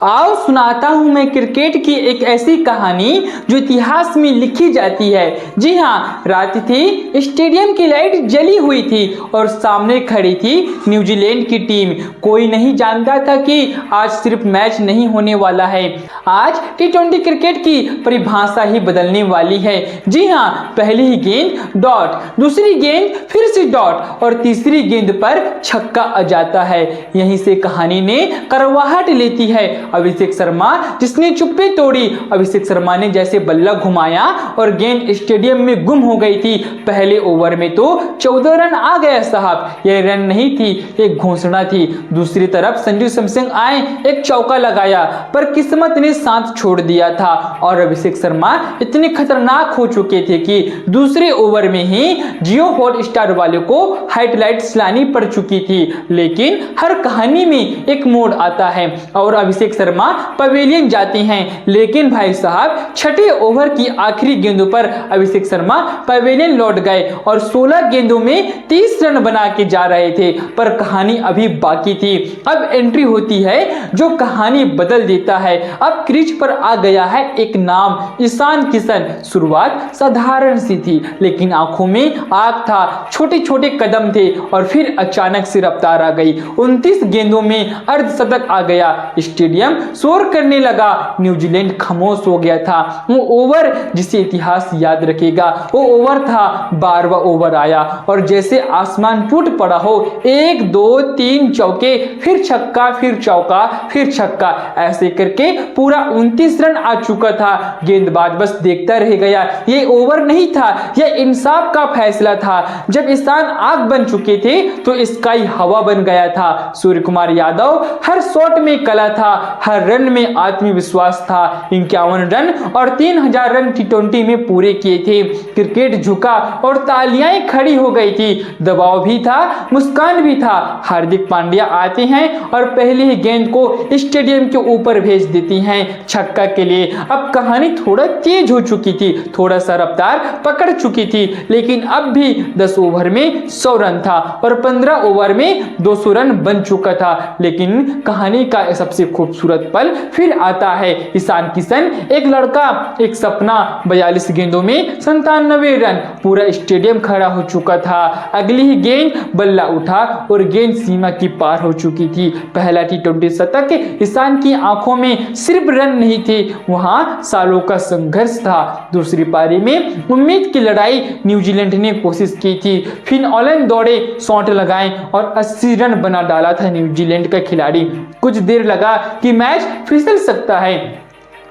आओ सुनाता हूं मैं क्रिकेट की एक ऐसी कहानी जो इतिहास में लिखी जाती है। जी हाँ, रात थी, स्टेडियम की लाइट जली हुई थी और सामने खड़ी थी न्यूजीलैंड की टीम। कोई नहीं जानता था कि आज सिर्फ मैच नहीं होने वाला है, आज T20 क्रिकेट की परिभाषा ही बदलने वाली है। जी हाँ, पहली ही गेंद डॉट, दूसरी गेंद फिर से डॉट और तीसरी गेंद पर छक्का आ जाता है। यहीं से कहानी ने करवाहट लेती है। अभिषेक शर्मा जिसने चुप्पी तोड़ी, अभिषेक शर्मा ने जैसे बल्ला घुमाया और गेंद स्टेडियम में गुम हो गई थी। पहले ओवर में तो 14 रन आ गए साहब। यह रन नहीं थी, एक घोषणा थी। दूसरी तरफ संजू सैमसन आए, एक चौका लगाया, पर किस्मत ने साथ छोड़ दिया था और अभिषेक शर्मा इतने खतरनाक हो चुके थे कि दूसरे ओवर में ही जियो हॉटस्टार वालों को हाइलाइट्स लानी पड़ चुकी थी। लेकिन हर कहानी में एक मोड़ आता है और अभिषेक शर्मा पवेलियन जाते हैं। लेकिन भाई साहब, छठे ओवर की आखिरी गेंदों पर अभिषेक शर्मा पवेलियन लौट गए और 16 गेंदों में 30 रन बना के जा रहे थे, पर कहानी अभी बाकी थी। अब एंट्री होती है जो कहानी बदल देता है। अब क्रीज पर आ गया है एक नाम, ईशान किशन। शुरुआत साधारण सी थी, लेकिन आंखों में आग था, छोटे छोटे कदम थे और फिर अचानक से रफ्तार आ गई। 29 गेंदों में अर्धशतक आ गया। स्टेडियम शोर करने लगा, न्यूजीलैंड खामोश हो गया था। वो ओवर जिसे इतिहास याद रखेगा, वो ओवर था 12वां ओवर आया और जैसे आसमान टूट पड़ा हो। 1 2 3 चौके, फिर छक्का, फिर चौका, फिर छक्का, ऐसे करके पूरा 29 रन आ चुका था। गेंदबाज बस देखता रह गया। ये ओवर नहीं था, यह इंसाफ का फैसला था। जब ईशान आग बन चुके थे तो स्काई हवा बन गया था। सूर्य कुमार यादव हर शॉट में कला था, हर रन में आत्मविश्वास था। 51 रन और 3000 रन T20 में पूरे किए थे। क्रिकेट झुका और तालियां खड़ी हो गई थी। दबाव भी था, मुस्कान भी था। हार्दिक पांड्या आते हैं और पहली ही गेंद को स्टेडियम के ऊपर भेज देती हैं छक्का के लिए। अब कहानी थोड़ा तेज हो चुकी थी, थोड़ा सा रफ्तार पकड़ चुकी थी, लेकिन अब भी 10 ओवर में 100 रन था और 15 ओवर में 200 रन बन चुका था। लेकिन कहानी का सबसे खूबसूरत पल फिर आता है। ईशान किशन, एक लड़का, एक सपना। 42 गेंदों में 97 रन, पूरा स्टेडियम खड़ा हो चुका था। अगली ही गेंद बल्ला उठा और गेंद सीमा की पार हो चुकी थी। पहला T20 शतक। ईशान की आंखों में सिर्फ रन नहीं थे, वहां सालों का संघर्ष था। दूसरी पारी में उम्मीद की लड़ाई न्यूजीलैंड ने कोशिश की थी। फिन ऑलन दौड़े, शॉट लगाए और 80 रन बना डाला था न्यूजीलैंड का खिलाड़ी। कुछ देर लगा कि मैच फिसल सकता है,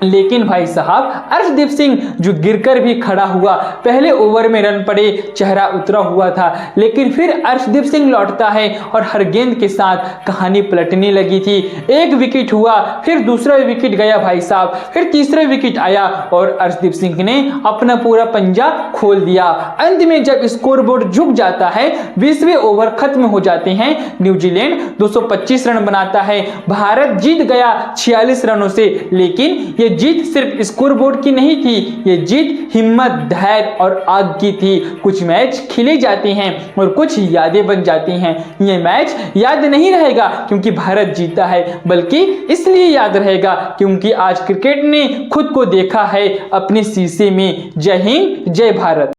लेकिन भाई साहब, अर्शदीप सिंह जो गिरकर भी खड़ा हुआ। पहले ओवर में रन पड़े, चेहरा उतरा हुआ था, लेकिन फिर अर्शदीप सिंह लौटता है और हर गेंद के साथ कहानी पलटने लगी थी। एक विकेट हुआ, फिर दूसरा विकेट गया भाई साहब, फिर तीसरा विकेट आया और अर्शदीप सिंह ने अपना पूरा पंजा खोल दिया। अंत में जब स्कोरबोर्ड झुक जाता है, 20वें ओवर खत्म हो जाते हैं, न्यूजीलैंड 225 रन बनाता है। भारत जीत गया 46 रनों से। लेकिन ये जीत सिर्फ स्कोरबोर्ड की नहीं थी, ये जीत हिम्मत, धैर्य और आग की थी। कुछ मैच खिले जाते हैं और कुछ यादें बन जाती हैं। ये मैच याद नहीं रहेगा क्योंकि भारत जीता है, बल्कि इसलिए याद रहेगा क्योंकि आज क्रिकेट ने खुद को देखा है अपने शीशे में। जय हिंद, जय भारत।